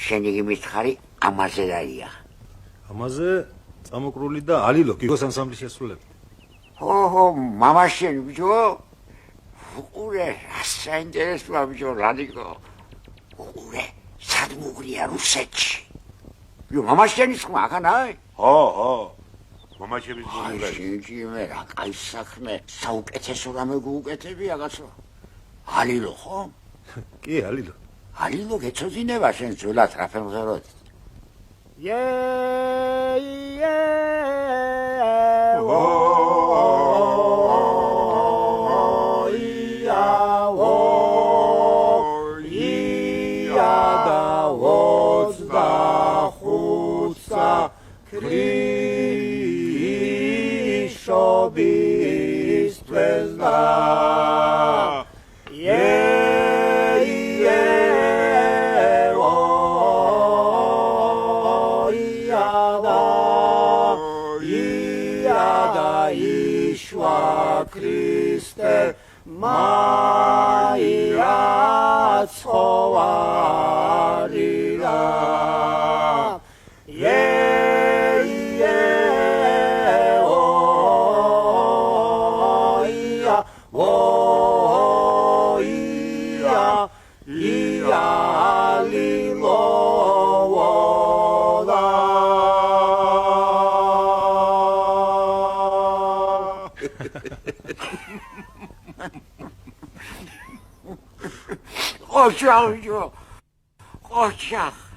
შენ იგი მითხარი ამაზე დაია. ამაზე წამოკრული და ალილო გიგოს ანსამბლის შესრულება. ო, მამა შენ ბიჭო. უყურე, რას საინტერესოა ბიჭო, ლადიკო. უყურე, სად მოგრია რუსეთში. იო, მამა შენის ხმა ახანა? ხო. მამა შენის გულგა. შინჯიმე რა კაი საქმე, საუკეთესო რამე გუუკეთები აგაცო. ალილო ხო? კი, ალილო. ალილო გეცოდინება შენ ძველად რა ფემღეროდ. Ocha.